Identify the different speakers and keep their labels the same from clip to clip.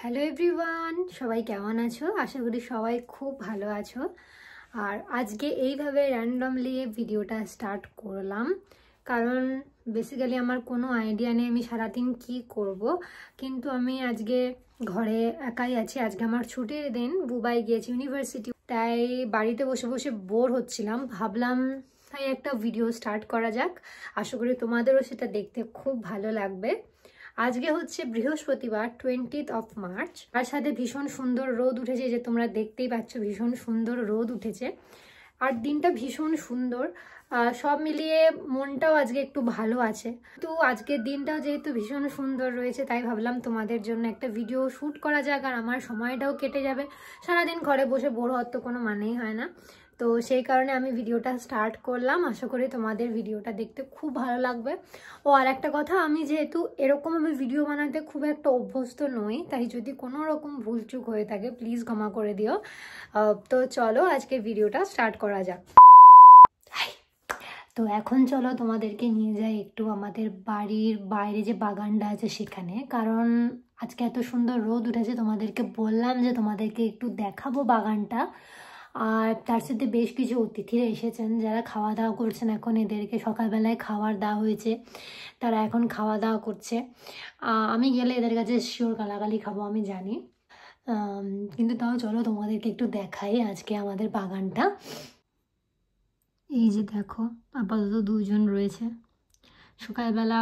Speaker 1: Hello everyone, সবাই কেমন আছো? আশা করি সবাই খুব ভালো আছো। আর আজকে এইভাবে র্যান্ডমলি ভিডিওটা স্টার্ট করলাম, কারণ বেসিক্যালি আমার কোনো আইডিয়া নেই আমি সারাদিন কি করব। কিন্তু আমি আজকে ঘরে একাই আছি, আজকে আমার ছুটির দিন, বুবাই গিয়েছি ইউনিভার্সিটি, তাই বাড়িতে বসে বসে বোর হচ্ছিলাম। ভাবলাম তাই একটা ভিডিও স্টার্ট করা যাক, আশা করি তোমাদেরও সেটা দেখতে খুব ভালো লাগবে। আজকে হচ্ছে বৃহস্পতিবার 20th মার্চ, তার সাথে ভীষণ সুন্দর রোদ উঠেছে, যে তোমরা দেখতেই পাচ্ছ ভীষণ সুন্দর রোদ উঠেছে আর দিনটা ভীষণ সুন্দর। সব মিলিয়ে মনটাও আজকে একটু ভালো আছে। তো আজকের দিনটাও যেহেতু ভীষণ সুন্দর রয়েছে, তাই ভাবলাম তোমাদের জন্য একটা ভিডিও শ্যুট করা যাক, আর আমার সময়টাও কেটে যাবে। সারাদিন ঘরে বসে বোর হওয়ার তো কোনো মানেই হয় না, তো সেই কারণে আমি ভিডিওটা স্টার্ট করলাম। আশা করি তোমাদের ভিডিওটা দেখতে খুব ভালো লাগবে। ও আর একটা কথা, আমি যেহেতু এরকম আমি ভিডিও বানাতে খুব একটা অভ্যস্ত নই, তাই যদি কোনো রকম ভুলচুক হয়ে থাকে প্লিজ ক্ষমা করে দিও। তো চলো আজকে ভিডিওটা স্টার্ট করা যাক। তো এখন চলো তোমাদেরকে নিয়ে যাই একটু আমাদের বাড়ির বাইরে যে বাগানটা আছে সেখানে, কারণ আজকে এত সুন্দর রোদ উঠেছে, তোমাদেরকে বললাম যে তোমাদেরকে একটু দেখাবো বাগানটা। আর তার সাথে বেশ কিছু অতিথিরা এসেছেন যারা খাওয়া দাওয়া করছেন। এখন এদেরকে সকালবেলায় খাবার দেওয়া হয়েছে, তারা এখন খাওয়া দাওয়া করছে। আমি গেলে এদের কাছে শিওর গালাগালি খাবো আমি জানি, কিন্তু তাও চলো তোমাদেরকে একটু দেখাই আজকে আমাদের বাগানটা। এই যে দেখো, আপাতত দুজন রয়েছে। সকালবেলা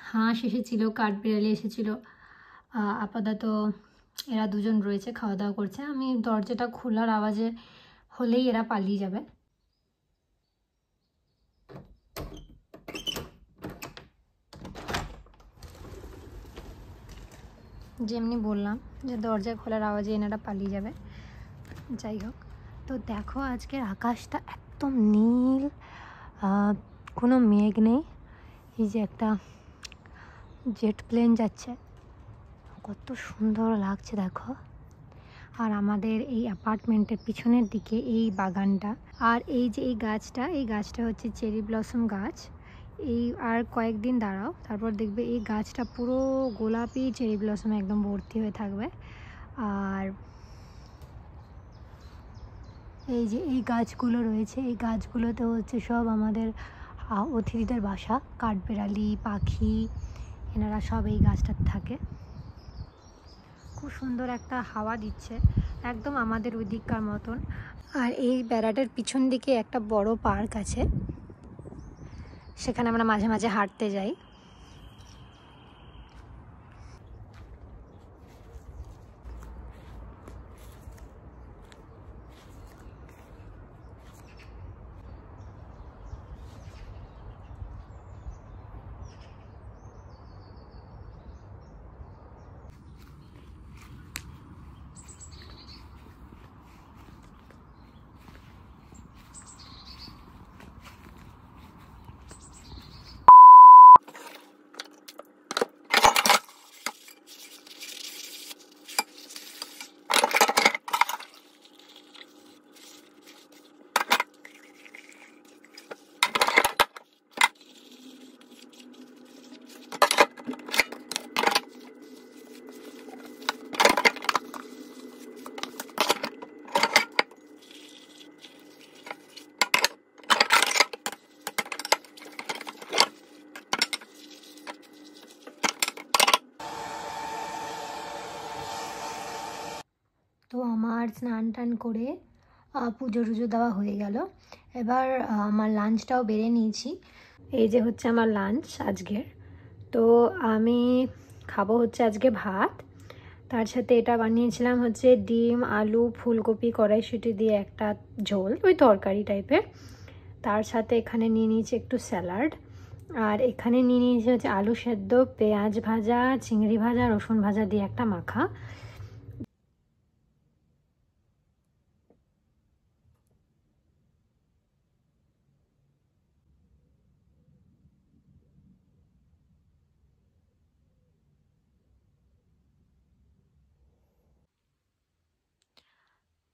Speaker 1: হাঁস এসেছিলো, কাঠবিড়ালি এসেছিল, আপাতত এরা দুজন রয়েছে, খাওয়া দাওয়া করছে। আমি দরজাটা খোলার আওয়াজে হলেই এরা পালিয়ে যাবে। যেমনি বললাম যে দরজা খোলার আওয়াজে এনারা পালিয়ে যাবে। যাই হোক, তো দেখো আজকের আকাশটা একদম নীল, কোনো মেঘ নেই। এই যে একটা জেট প্লেন যাচ্ছে, কত সুন্দর লাগছে দেখো। আর আমাদের এই অ্যাপার্টমেন্টের পিছনের দিকে এই বাগানটা, আর এই যে এই গাছটা হচ্ছে চেরি ব্লসম গাছ। এই আর কয়েকদিন দাঁড়াও, তারপর দেখবে এই গাছটা পুরো গোলাপি চেরি ব্লসমে একদম ভর্তি হয়ে থাকবে। আর এই যে এই গাছগুলো রয়েছে, এই গাছগুলোতে হচ্ছে সব আমাদের অতিথিদের বাসা, কাঠবিড়ালি, পাখি, এনারা সব এই গাছটাতে থাকে। খুব সুন্দর একটা হাওয়া দিচ্ছে, একদম আমাদের ওই দিককার মতন। আর এই বেড়াটার পিছন দিকে একটা বড় পার্ক আছে, সেখানে আমরা মাঝে মাঝে হাঁটতে যাই। তো আমার স্নান টান করে পুজো টুজো দেওয়া হয়ে গেল। এবার আমার লাঞ্চটাও বেড়ে নিয়েছি। এই যে হচ্ছে আমার লাঞ্চ আজকের। তো আমি খাবো হচ্ছে আজকে ভাত, তার সাথে এটা বানিয়েছিলাম হচ্ছে ডিম, আলু, ফুলকপি, কড়াইশুঁটি দিয়ে একটা ঝোল, ওই তরকারি টাইপের। তার সাথে এখানে নিয়ে নিয়েছি একটু স্যালাড, আর এখানে নিয়ে নিয়েছি হচ্ছে আলু সেদ্ধ, পেঁয়াজ ভাজা, চিংড়ি ভাজা, রসুন ভাজা দিয়ে একটা মাখা।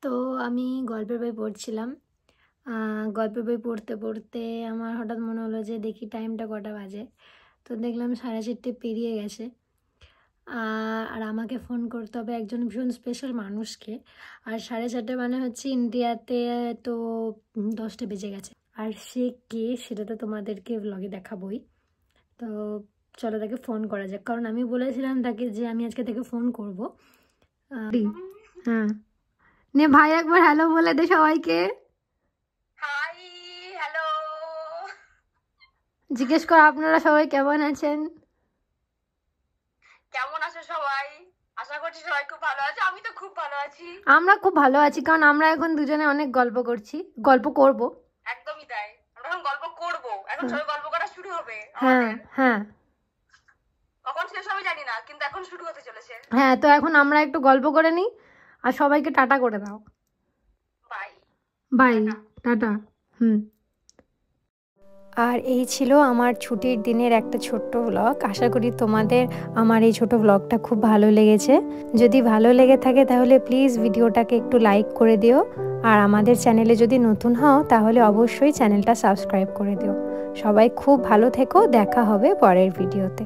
Speaker 1: তো আমি গল্পের বই পড়ছিলাম। গল্পের বই পড়তে পড়তে আমার হঠাৎ মনে হলো যে দেখি টাইমটা কটা বাজে, তো দেখলাম 4:30 পেরিয়ে গেছে। আর আমাকে ফোন করতে হবে একজন ভীষণ স্পেশাল মানুষকে। আর 4:30 মানে হচ্ছে ইন্ডিয়াতে তো 10টা বেজে গেছে। আর সে কে সেটা তো তোমাদেরকে ব্লগে দেখাবোই। তো চলো তাকে ফোন করা যাক, কারণ আমি বলেছিলাম তাকে যে আমি আজকে তাকে ফোন করবো। হ্যাঁ, নে ভাই একবার হ্যালো বলে দে সবাইকে।
Speaker 2: Hi, hello.
Speaker 1: জিজ্ঞেস কর আপনারা সবাই কেমন আছেন?
Speaker 2: কেমন আছো সবাই? আশা করছি সবাই খুব ভালো আছে। আমি তো খুব ভালো আছি।
Speaker 1: আমরা খুব ভালো আছি, কারণ আমরা এখন দুজনে অনেক গল্প করছি, গল্প করব।
Speaker 2: একদমই তাই, আমরা এখন গল্প করব। এখন সবাই গল্প করা শুরু হবে
Speaker 1: হ্যাঁ
Speaker 2: আমাদের।
Speaker 1: হ্যাঁ
Speaker 2: কখন শেষ হবে জানি না, কিন্তু এখন শুরু হতে চলেছে।
Speaker 1: হ্যাঁ, তো এখন আমরা একটু গল্প করে নিই, আর সবাইকে টাটা করে দাও।
Speaker 2: Bye
Speaker 1: bye, tata. আর এই ছিল আমার ছুটির দিনের একটা ছোট্ট ব্লগ। আশা করি তোমাদের আমার এই ছোট ব্লগটা খুব ভালো লেগেছে। যদি ভালো লেগে থাকে তাহলে প্লিজ ভিডিওটাকে একটু লাইক করে দিও। আর আমাদের চ্যানেলে যদি নতুন হও তাহলে অবশ্যই চ্যানেলটা সাবস্ক্রাইব করে দিও। সবাই খুব ভালো থেকো, দেখা হবে পরের ভিডিওতে।